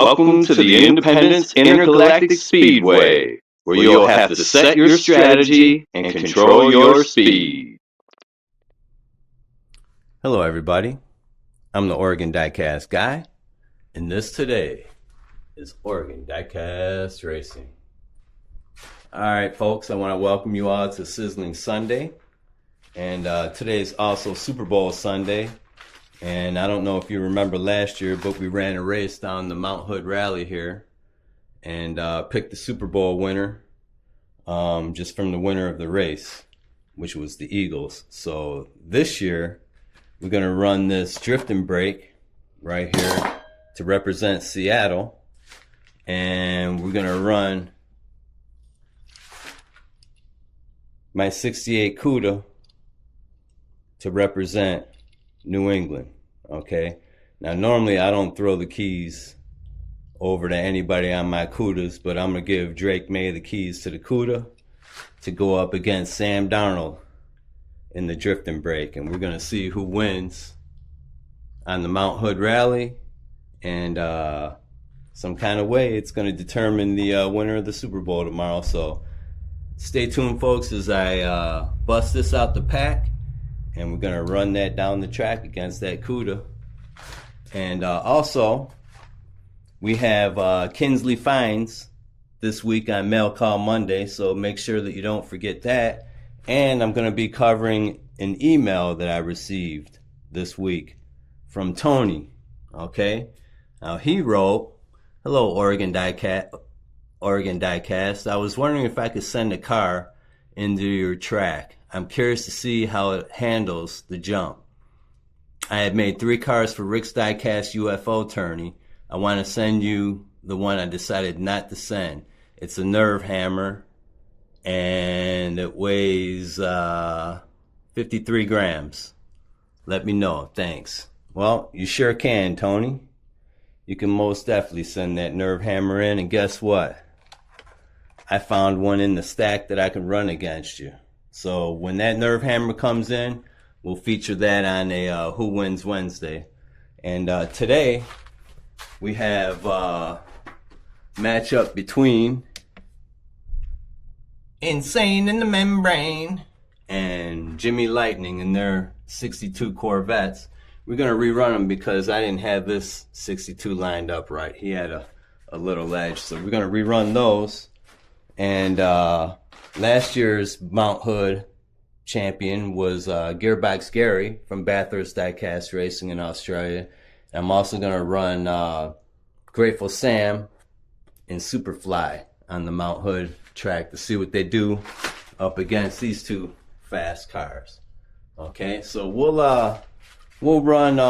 Welcome to the Independence Intergalactic Speedway, where you'll have to set your strategy and control your speed. Hello everybody, I'm the Oregon Diecast Guy, and this today is Oregon Diecast Racing. Alright folks, I want to welcome you all to Sizzling Sunday, and today is also Superbowl Sunday. And I don't know if you remember last year, but we ran a race down the Mount Hood Rally here and picked the Super Bowl winner just from the winner of the race, which was the Eagles. So this year, we're going to run this drift and brake right here to represent Seattle. And we're going to run my 68 CUDA to represent New England. Okay, now normally I don't throw the keys over to anybody on my CUDAs, but I'm gonna give Drake May the keys to the CUDA to go up against Sam Darnold in the drift and brake, and we're gonna see who wins on the Mount Hood Rally, and some kind of way it's gonna determine the winner of the Super Bowl tomorrow. So stay tuned folks as I bust this out the pack. And we're going to run that down the track against that CUDA. And also, we have Kinsley Fines this week on Mail Call Monday. So make sure that you don't forget that. And I'm going to be covering an email that I received this week from Tony. Okay. Now he wrote, "Hello, Oregon Diecast. I was wondering if I could send a car into your track. I'm curious to see how it handles the jump. I had made 3 cars for Rick's Diecast UFO tourney. I want to send you the one I decided not to send. It's a nerve hammer, and it weighs 53 grams. Let me know. Thanks." Well, you sure can, Tony. You can most definitely send that nerve hammer in, and guess what? I found one in the stack that I can run against you. So when that nerve hammer comes in, we'll feature that on a Who Wins Wednesday. And today we have a matchup between Insane in the Membrane and Jimmy Lightning in their 62 Corvettes. We're going to rerun them because I didn't have this 62 lined up right. He had a little edge. So we're going to rerun those. And last year's Mount Hood champion was Gearbox Gary from Bathurst Diecast Racing in Australia. I'm also going to run Grateful Sam and Superfly on the Mount Hood track to see what they do up against these 2 fast cars. Okay, so we'll run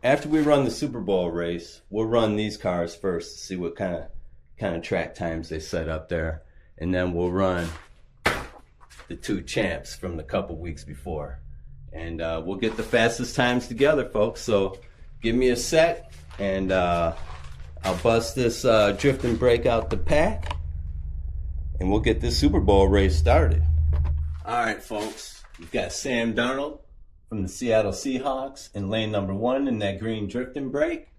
after we run the Super Bowl race. We'll run these cars first to see what kind of track times they set up there. And then we'll run the 2 champs from the couple weeks before. And we'll get the fastest times together, folks. So give me a sec, and I'll bust this drift and brake out the pack, and we'll get this Super Bowl race started. All right, folks. We've got Sam Darnold from the Seattle Seahawks in lane number 1 in that green drift and brake.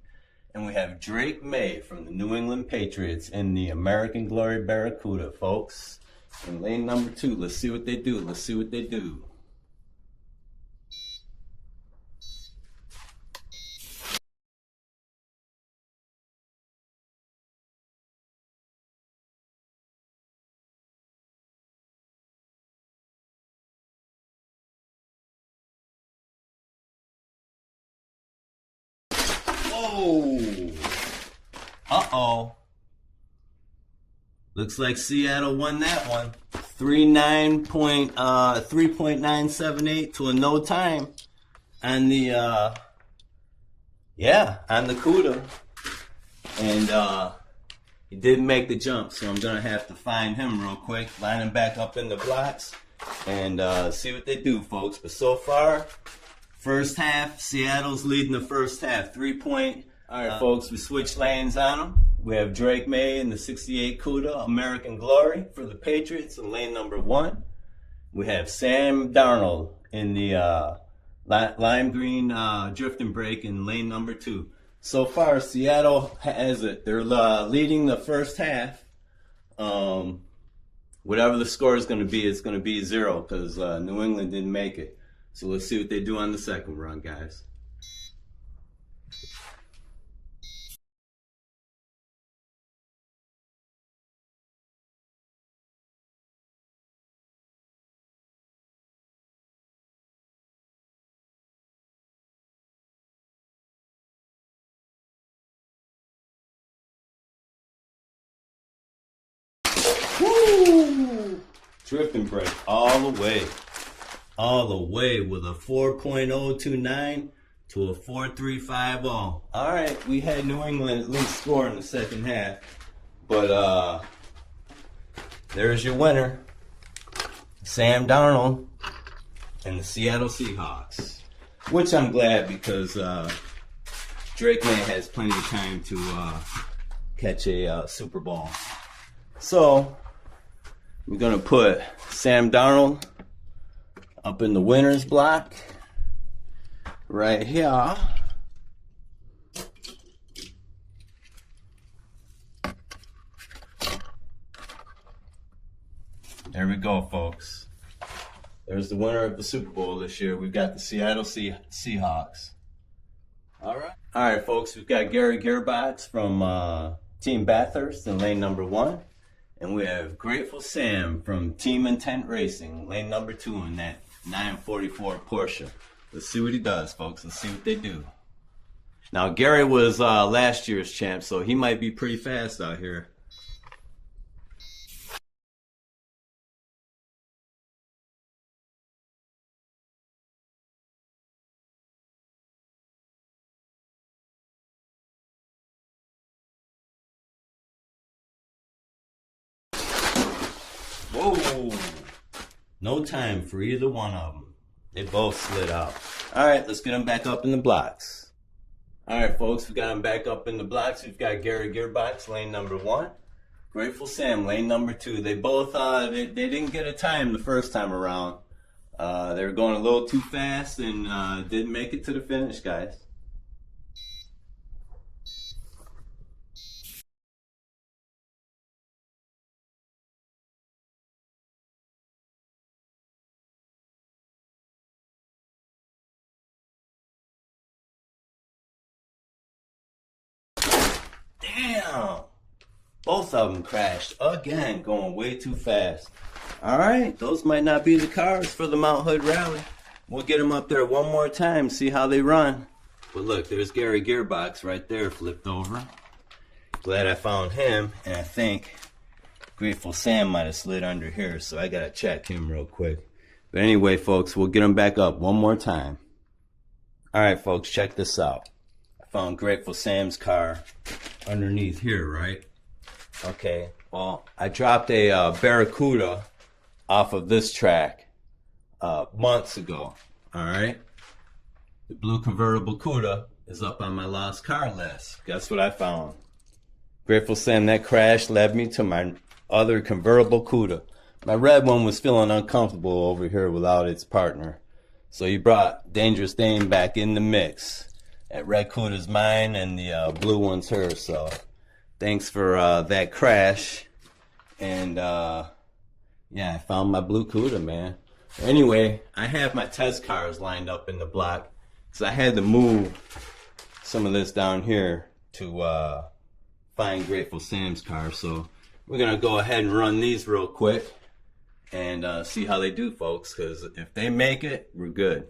And we have Drake May from the New England Patriots in the American Glory Barracuda, folks. In lane number 2, let's see what they do. Let's see what they do. Whoa! Uh-oh. Looks like Seattle won that one. 3.978 to a no time on the on the CUDA. And he didn't make the jump, so I'm gonna have to find him real quick, line him back up in the blocks, and see what they do, folks. But so far, first half, Seattle's leading the first half. 3 point. All right, folks, we switched lanes on them. We have Drake May in the 68 CUDA American Glory for the Patriots in lane number 1. We have Sam Darnold in the lime green drift and brake in lane number 2. so far Seattle has it. They're leading the first half. Whatever the score is going to be, it's going to be 0 because New England didn't make it. So let's see what they do on the second run, guys. Woo! Drift and break all the way. All the way with a 4.029 to a 4.350. All right, we had New England at least score in the second half. But there's your winner, Sam Darnold and the Seattle Seahawks. Which I'm glad because Drake May has plenty of time to catch a Super Bowl. So we're going to put Sam Darnold up in the winner's block right here. There we go, folks. There's the winner of the Super Bowl this year. We've got the Seattle Seahawks. All right, folks. We've got Gary Gearbox from Team Bathurst in lane number 1. And we have Grateful Sam from Team Intent Racing, lane number 2 in that 944 Porsche. Let's see what he does, folks. Let's see what they do. Now, Gary was last year's champ, so he might be pretty fast out here. Whoa! No time for either one of them. They both slid out. All right, let's get them back up in the blocks. All right, folks, we got them back up in the blocks. We've got Gary Gearbox, lane number 1. Grateful Sam, lane number 2. They both, they didn't get a time the first time around. They were going a little too fast and didn't make it to the finish, guys. Damn! Both of them crashed again, going way too fast. All right, those might not be the cars for the Mount Hood Rally. We'll get them up there one more time, see how they run. But look, there's Gary Gearbox right there, flipped over. Glad I found him, and I think Grateful Sam might have slid under here, so I gotta check him real quick. But anyway, folks, we'll get him back up one more time. All right, folks, check this out. I found Grateful Sam's car underneath here, right? Okay, well, I dropped a Barracuda off of this track months ago, all right? The blue convertible Cuda is up on my lost car list. Guess what I found? Grateful Sam, that crash led me to my other convertible Cuda. My red one was feeling uncomfortable over here without its partner. So he brought Dangerous Dame back in the mix. That red Cuda's mine and the blue one's hers. So thanks for that crash. And yeah, I found my blue Cuda, man. Anyway, I have my test cars lined up in the block. So I had to move some of this down here to find Grateful Sam's car. So we're going to go ahead and run these real quick and see how they do, folks. Because if they make it, we're good.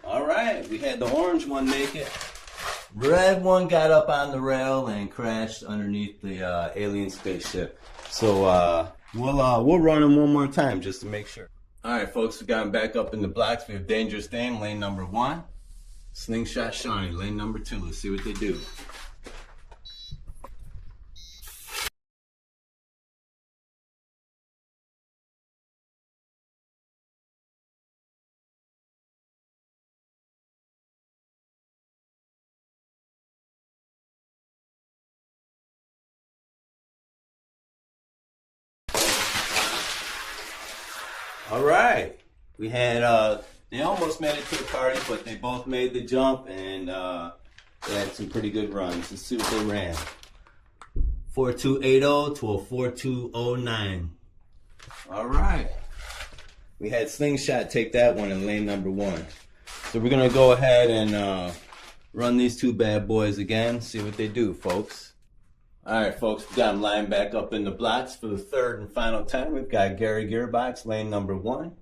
Alright, we had the orange one make it. Red one got up on the rail and crashed underneath the alien spaceship. So we'll run them one more time just to make sure. Alright, folks, we got them back up in the blocks. We have Dangerous Dame, lane number 1. Slingshot Shawnee, lane number 2. Let's see what they do. All right. We had, they almost made it to the party, but they both made the jump, and they had some pretty good runs. Let's see what they ran. 4280 to a 4209. All right. We had Slingshot take that one in lane number 1. So we're going to go ahead and run these two bad boys again, see what they do, folks. All right, folks, we got them lined back up in the blocks for the third and final time. We've got Gary Gearbox, lane number 1.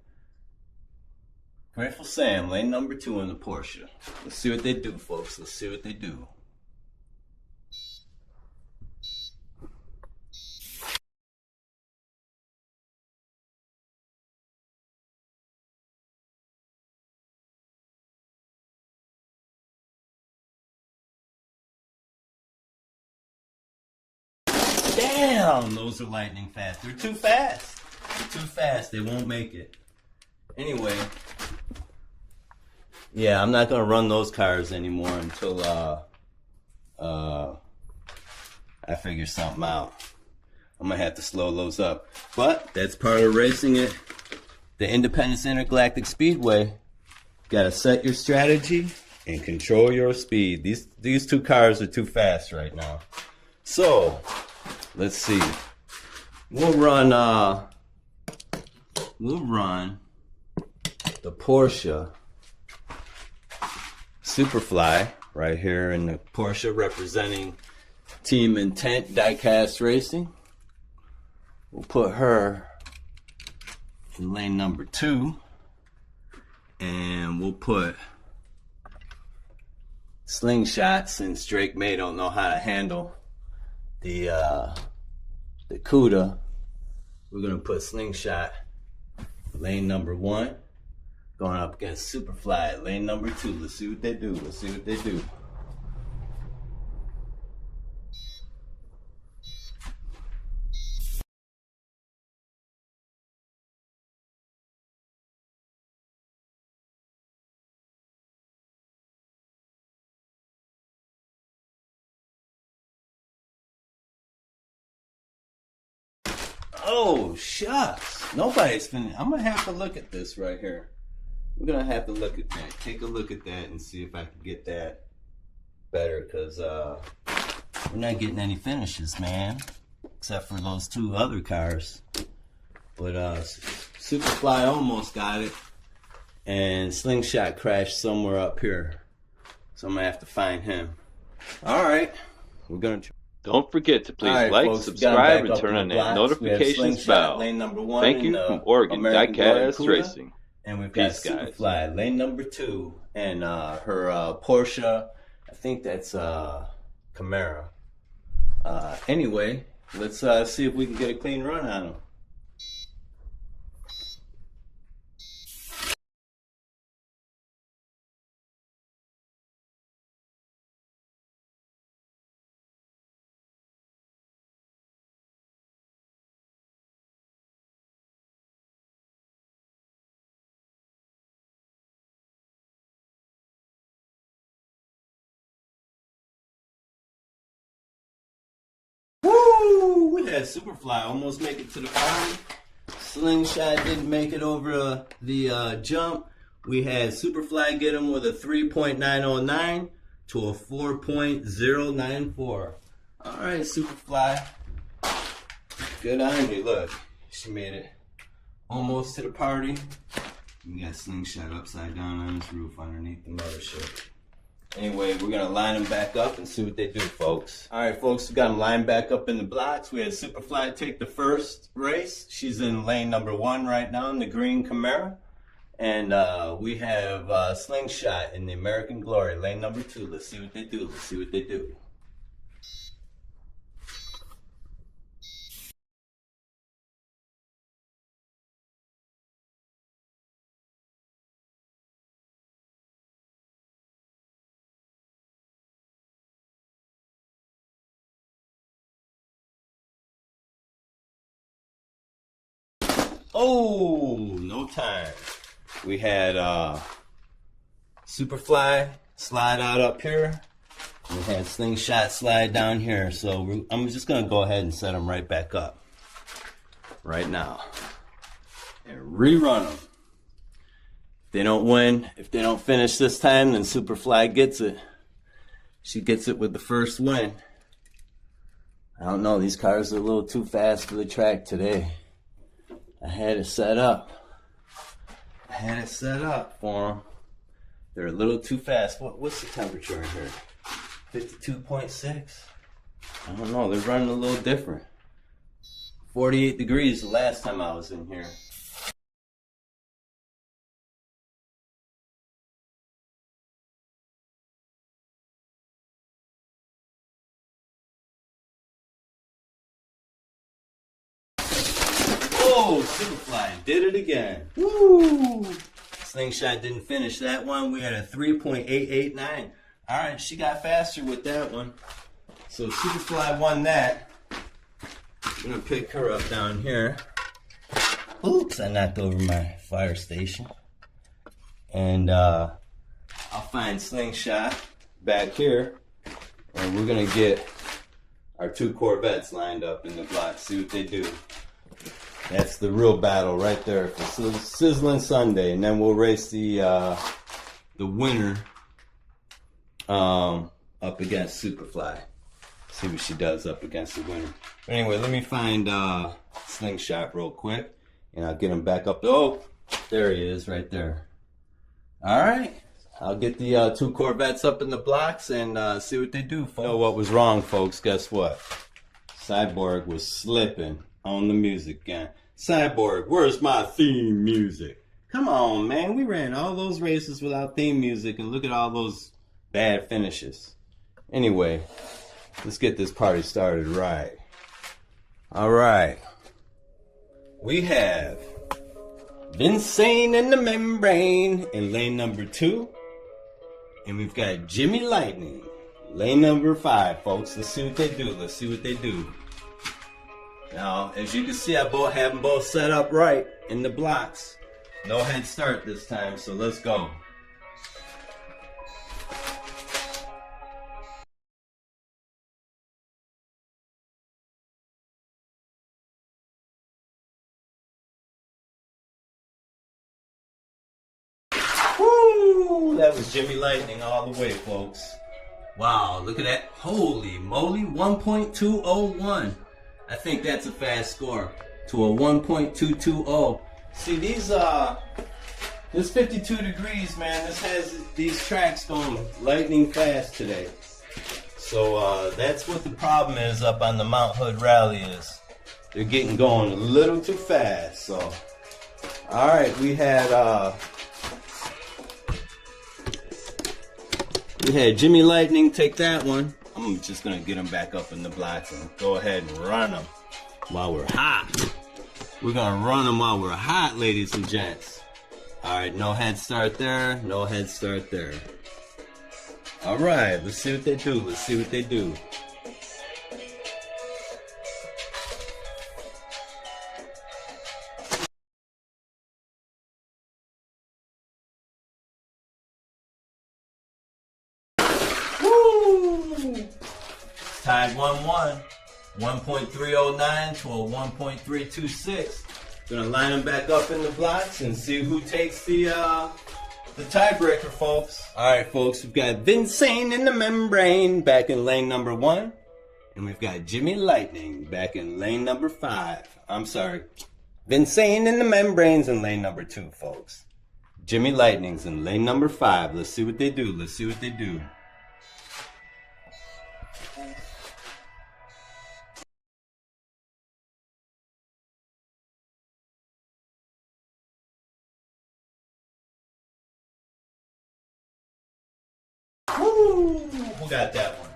Grateful Sam, lane number 2 in the Porsche. Let's see what they do, folks. Let's see what they do. Damn, those are lightning fast. They're too fast. They're too fast. They won't make it. Anyway, yeah, I'm not gonna run those cars anymore until I figure something out. I'm gonna have to slow those up, but that's part of racing it. The Independence Intergalactic Speedway. Gotta set your strategy and control your speed. These two cars are too fast right now. So let's see. We'll run the Porsche Superfly right here in the Porsche, representing Team Intent Diecast Racing. We'll put her in lane number 2, and we'll put Slingshot, since Drake May don't know how to handle the CUDA. We're gonna put Slingshot lane number 1, going up against Superfly lane number 2. Let's see what they do. Let's see what they do. Oh, shucks. Nobody's finished. I'm going to have to look at this right here. We're going to have to look at that. Take a look at that and see if I can get that better, because we're not getting any finishes, man, except for those two other cars. But Superfly almost got it, and Slingshot crashed somewhere up here. So I'm going to have to find him. All right. We're going to... Don't forget to please like, folks, subscribe, and turn on that notifications bell. Thank you from Oregon Diecast Racing. And we've got Superfly, lane number 2, and her Porsche, I think that's Camaro. Anyway, let's see if we can get a clean run on them. Woo! We had Superfly almost make it to the party. Slingshot didn't make it over the jump. We had Superfly get him with a 3.909 to a 4.094. All right, Superfly. Good on you. Look, she made it almost to the party. We got Slingshot upside down on his roof underneath the mothership. Anyway, we're going to line them back up and see what they do, folks. All right, folks, we got them lined back up in the blocks. We had Superfly take the first race. She's in lane number 1 right now in the green Camaro. And we have Slingshot in the American Glory, lane number 2. Let's see what they do. Let's see what they do. Oh, no time. We had Superfly slide out up here. We had Slingshot slide down here. So I'm just going to go ahead and set them right back up right now. and rerun them. If they don't win, if they don't finish this time, then Superfly gets it. She gets it with the first win. I don't know, these cars are a little too fast for the track today. I had it set up. For them. They're a little too fast. What's the temperature in here? 52.6? I don't know, they're running a little different. 48 degrees the last time I was in here. Oh, Superfly did it again. Woo! Slingshot didn't finish that one. We had a 3.889. All right, she got faster with that one. So Superfly won that. I'm gonna pick her up down here. Oops, I knocked over my fire station. And I'll find Slingshot back here. And we're gonna get our two Corvettes lined up in the block, see what they do. That's the real battle right there for Sizzlin Sunday. And then we'll race the winner up against Superfly. See what she does up against the winner. But anyway, let me find Slingshot real quick, and I'll get him back up. Oh, there he is, right there. All right, I'll get the two Corvettes up in the blocks and see what they do. Folks. You know what was wrong, folks? Guess what? Cyborg was slipping on the music again. Cyborg, where's my theme music? Come on, man. We ran all those races without theme music, and look at all those bad finishes. Anyway, let's get this party started right. All right. We have Insane in the Membrane in lane number 2. And we've got Jimmy Lightning, lane number 5, folks. Let's see what they do. Now, as you can see, I have them both set up right in the blocks. No head start this time, so let's go. Woo! That was Jimmy Lightning all the way, folks. Wow, look at that. Holy moly, 1.201. I think that's a fast score to a 1.220. See, this 52 degrees, man, this has these tracks going lightning fast today. So that's what the problem is up on the Mount Hood Rally is. They're getting going a little too fast. So, all right, we had Jimmy Lightning take that one. I'm just gonna get them back up in the blocks and go ahead and run them while we're hot. We're gonna run them while we're hot, ladies and gents. All right, no head start there, no head start there. All right, let's see what they do. Tied 1-1, 1.309 to a 1.326. Gonna line them back up in the blocks and see who takes the tiebreaker, folks. All right, folks, we've got Insane in the Membrane back in lane number 1, and we've got Jimmy Lightning back in lane number 5. I'm sorry, Insane in the Membrane's in lane number 2, folks. Jimmy Lightning's in lane number 5. Let's see what they do. Woo! Who got that one?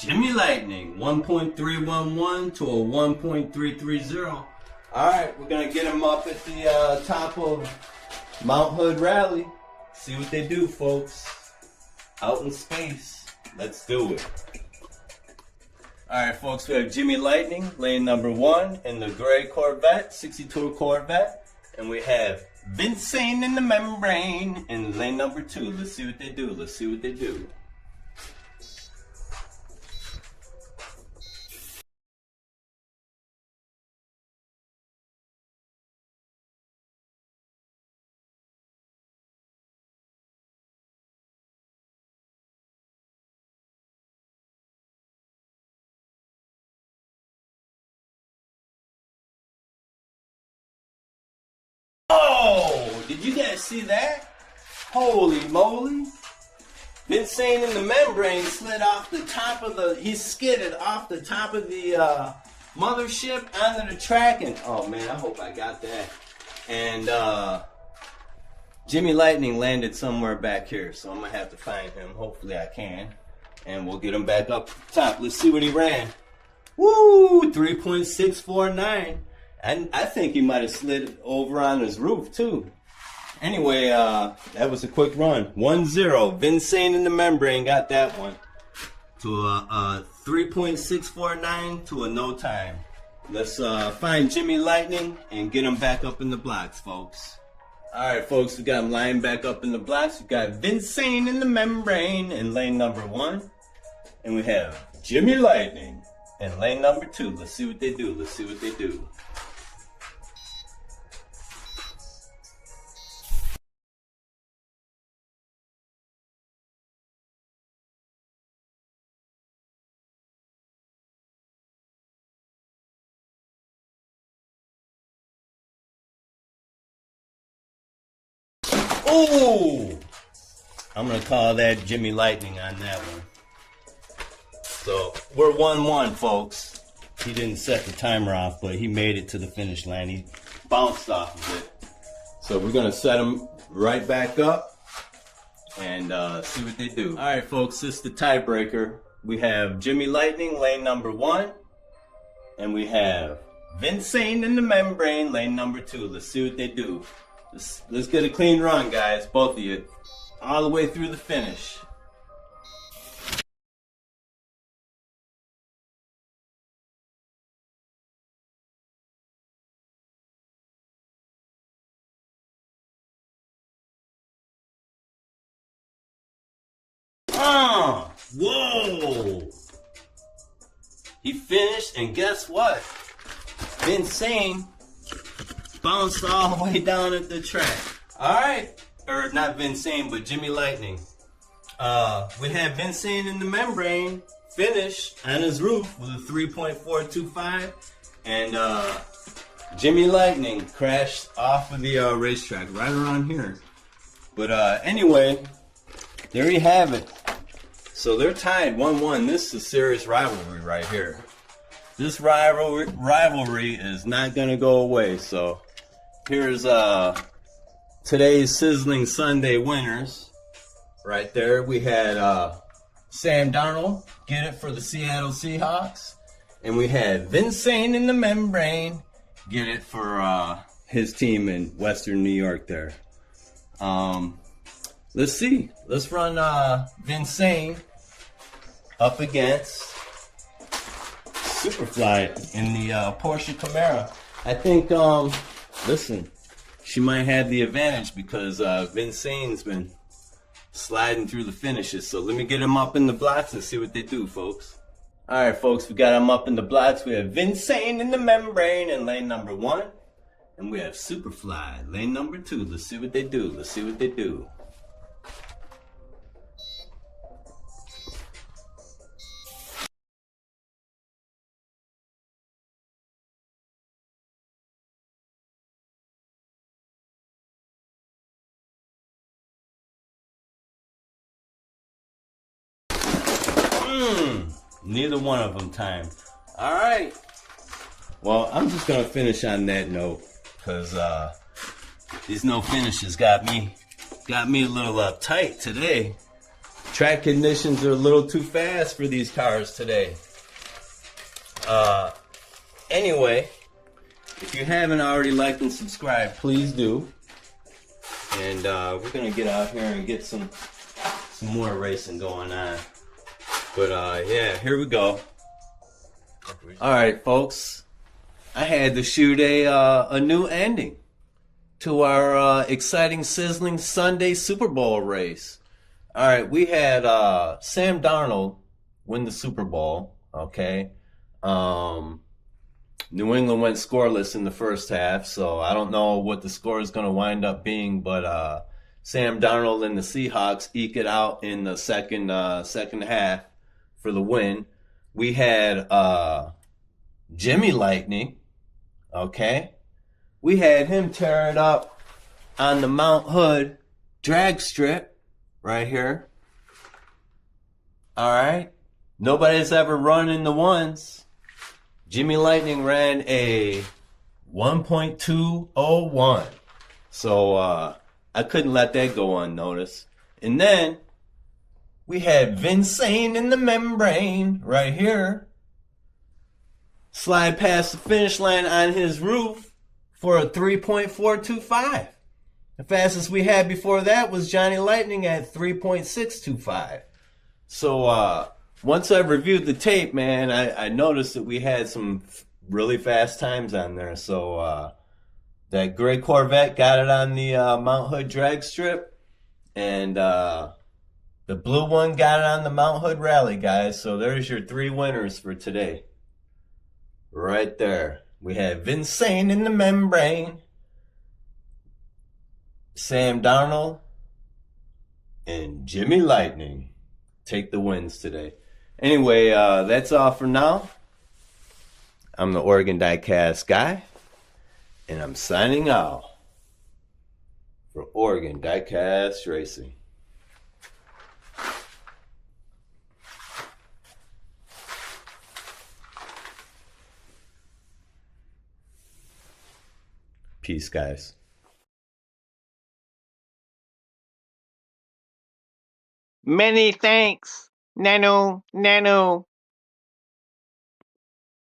Jimmy Lightning, 1.311 to a 1.330. Alright, we're going to get him up at the top of Mount Hood Rally. See what they do, folks. Out in space. Let's do it. Alright, folks, we have Jimmy Lightning, lane number 1, in the gray Corvette, 62 Corvette. And we have Insane in the Membrane in lane number 2. Let's see what they do. you guys see that? Holy moly. Insane in the membrane slid off the top of the, he skidded off the top of the mothership onto the track. And, oh man, I hope I got that. And Jimmy Lightning landed somewhere back here, so I'm going to have to find him. Hopefully I can. And we'll get him back up top. Let's see what he ran. Woo! 3.649. And I think he might have slid over on his roof, too. Anyway, that was a quick run. 1-0. Vinsane in the membrane got that one. To a 3.649 to a no time. Let's find Jimmy Lightning and get him back up in the blocks, folks. Alright, folks, we got him lying back up in the blocks. We got Vinsane in the membrane in lane number 1. And we have Jimmy Lightning in lane number 2. Let's see what they do. Let's see what they do. Oh! I'm going to call that Jimmy Lightning on that one. So, we're 1-1, folks. He didn't set the timer off, but he made it to the finish line. He bounced off of it. So, we're going to set him right back up and see what they do. Alright, folks, this is the tiebreaker. We have Jimmy Lightning, lane number 1. And we have Vinsane in the membrane, lane number 2. Let's see what they do. Let's get a clean run, guys, both of you, all the way through the finish. Whoa! He finished, and guess what? Insane. Bounced all the way down at the track. Alright. Or not Vinsane, but Jimmy Lightning. We had Vinsane in the membrane finish on his roof with a 3.425. And Jimmy Lightning crashed off of the racetrack right around here. But anyway, there you have it. So they're tied 1-1. This is a serious rivalry right here. This rivalry is not going to go away. So here's today's Sizzling Sunday winners. Right there, we had Sam Darnold get it for the Seattle Seahawks. And we had Vinsane in the membrane get it for his team in Western New York there. Let's see. Let's run Vinsane up against Superfly in the Porsche Camaro. I think, listen, she might have the advantage because Vinsane's been sliding through the finishes. So let me get him up in the blocks and see what they do, folks. Alright, folks, we got him up in the blocks. We have Vinsane in the membrane in lane number 1. And we have Superfly, lane number 2. Let's see what they do. Let's see what they do. Neither one of them timed. Alright. Well, I'm just going to finish on that note. Because these no finishes got me a little uptight today. Track conditions are a little too fast for these cars today. Anyway, if you haven't already liked and subscribed, please do. And we're going to get out here and get some more racing going on. But yeah, here we go. Alright, folks. I had to shoot a new ending to our exciting, sizzling Sunday Super Bowl race. Alright, we had Sam Darnold win the Super Bowl, okay? New England went scoreless in the first half, so I don't know what the score is going to wind up being, but Sam Darnold and the Seahawks eke it out in the second half for the win. We had Jimmy Lightning, okay? We had him tear it up on the Mount Hood drag strip right here. All right. Nobody's ever run in the ones. Jimmy Lightning ran a 1.201. So I couldn't let that go unnoticed. And then we had Vincent in the membrane right here. Slide past the finish line on his roof for a 3.425. The fastest we had before that was Johnny Lightning at 3.625. So once I reviewed the tape, man, I noticed that we had some really fast times on there. So that gray Corvette got it on the Mount Hood drag strip, and the blue one got it on the Mount Hood rally, guys. So there's your 3 winners for today. Right there. We had Vincent in the membrane, Sam Darnold, and Jimmy Lightning take the wins today. Anyway, that's all for now. I'm the Oregon Diecast Guy, and I'm signing out for Oregon Diecast Racing. Peace, guys. Many thanks, Nano.